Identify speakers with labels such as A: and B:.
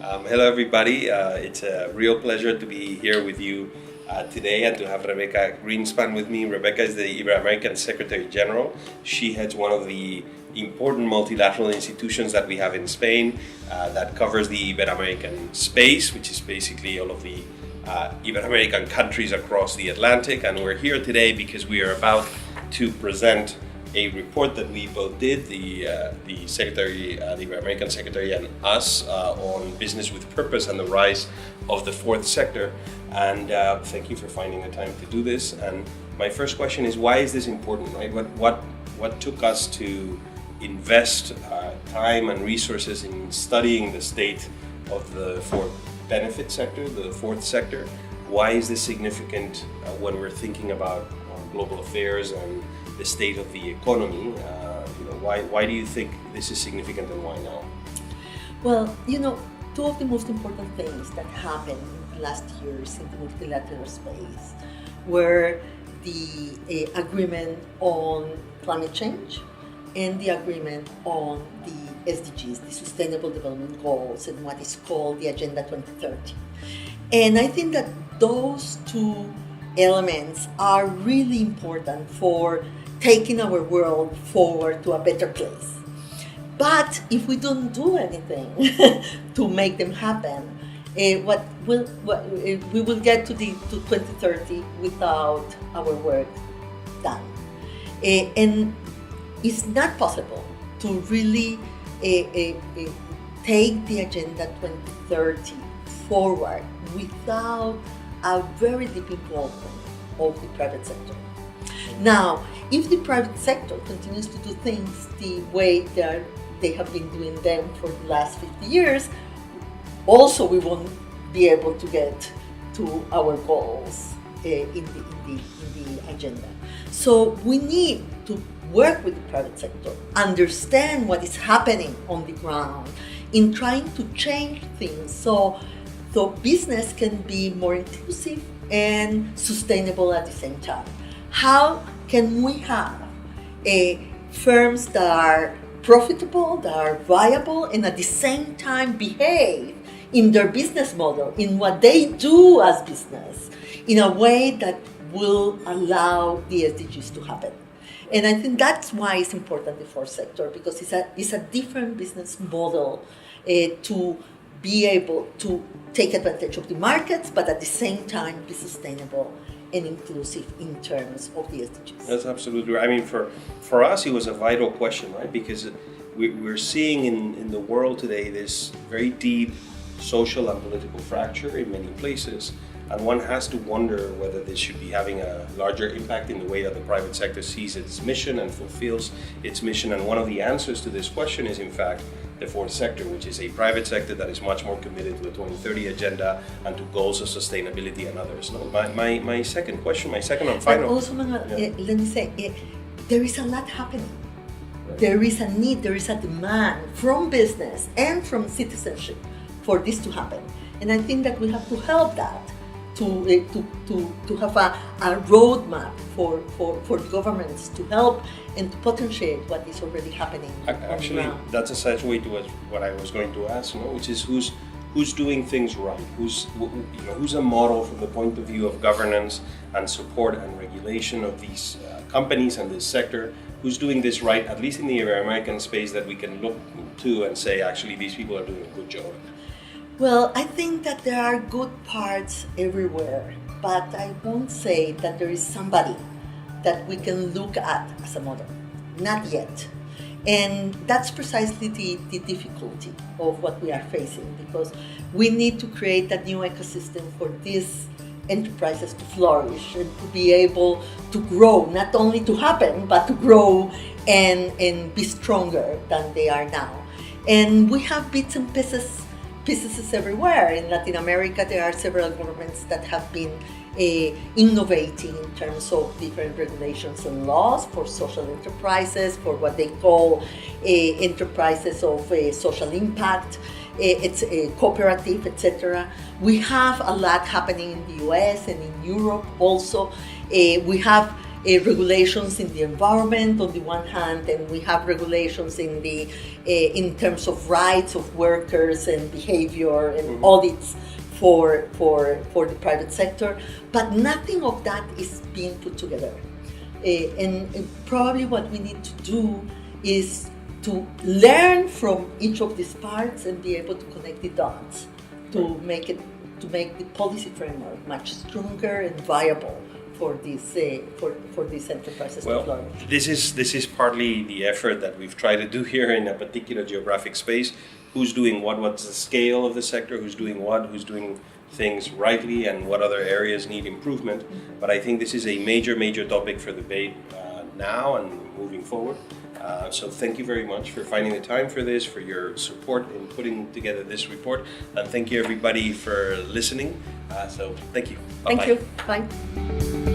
A: Hello, everybody. It's a real pleasure to be here with you today and to have Rebeca Grynspan with me. Rebeca is the Ibero-American Secretary General. She heads one of the important multilateral institutions that we have in Spain that covers the Ibero-American space, which is basically all of the Ibero-American countries across the Atlantic. And we're here today because we are about to present a report that we both did, the Secretary, the Ibero-American Secretary and us, on business with purpose and the rise of the fourth sector. And thank you for finding the time to do this. And my first question is, why is this important, right? What took us to invest time and resources in studying the state of the fourth benefit sector, the fourth sector? Why is this significant when we're thinking about global affairs and the state of the economy? Why do you think this is significant and why now?
B: Well, two of the most important things that happened last years in the multilateral space were the agreement on climate change and the agreement on the SDGs, the Sustainable Development Goals, and what is called the Agenda 2030. And I think that those two elements are really important for taking our world forward to a better place. But if we don't do anything to make them happen, we will get to 2030 without our work done. And it's not possible to really take the Agenda 2030 forward without a very deep involvement of the private sector. Now, if the private sector continues to do things the way they have been doing them for the last 50 years, also we won't be able to get to our goals in the agenda. So we need to work with the private sector, understand what is happening on the ground in trying to change things so business can be more inclusive and sustainable at the same time. How can we have firms that are profitable, that are viable, and at the same time behave in their business model, in what they do as business, in a way that will allow the SDGs to happen? And I think that's why it's important, the fourth sector, because it's a different business model to be able to take advantage of the markets, but at the same time be sustainable and inclusive in terms of the SDGs.
A: That's absolutely right. I mean, for us, it was a vital question, right? Because we're seeing in the world today this very deep social and political fracture in many places. And one has to wonder whether this should be having a larger impact in the way that the private sector sees its mission and fulfills its mission. And one of the answers to this question is, in fact, the fourth sector, which is a private sector that is much more committed to the 2030 agenda and to goals of sustainability and others. No, my second question, my second and final.
B: But also, Manuel, let me say, there is a lot happening. Right. There is a need, there is a demand from business and from citizenship for this to happen. And I think that we have to help that, to have a roadmap for governments to help and to potentiate what is already happening.
A: Actually, that's a segue to what I was going to ask, which is who's doing things right, who's a model from the point of view of governance and support and regulation of these companies and this sector, who's doing this right, at least in the Ibero-American space, that we can look to and say, actually, these people are doing a good job.
B: Well, I think that there are good parts everywhere, but I won't say that there is somebody that we can look at as a model. Not yet. And that's precisely the difficulty of what we are facing, because we need to create a new ecosystem for these enterprises to flourish and to be able to grow, not only to happen, but to grow and be stronger than they are now. And we have bits and pieces everywhere. In Latin America, there are several governments that have been innovating in terms of different regulations and laws for social enterprises, for what they call enterprises of social impact. It's a cooperative, etc. We have a lot happening in the US and in Europe also. We have regulations in the environment on the one hand, and we have regulations in terms of rights of workers and behavior and audits for the private sector, but nothing of that is being put together. And probably what we need to do is to learn from each of these parts and be able to connect the dots to make the policy framework much stronger and viable for these enterprises.
A: Well, this is partly the effort that we've tried to do here in a particular geographic space. Who's doing what? What's the scale of the sector? Who's doing what? Who's doing things rightly, and what other areas need improvement? But I think this is a major topic for debate now and moving forward. So thank you very much for finding the time for this, for your support in putting together this report, and thank you everybody for listening. So thank you. Bye-bye.
B: Thank you. Bye.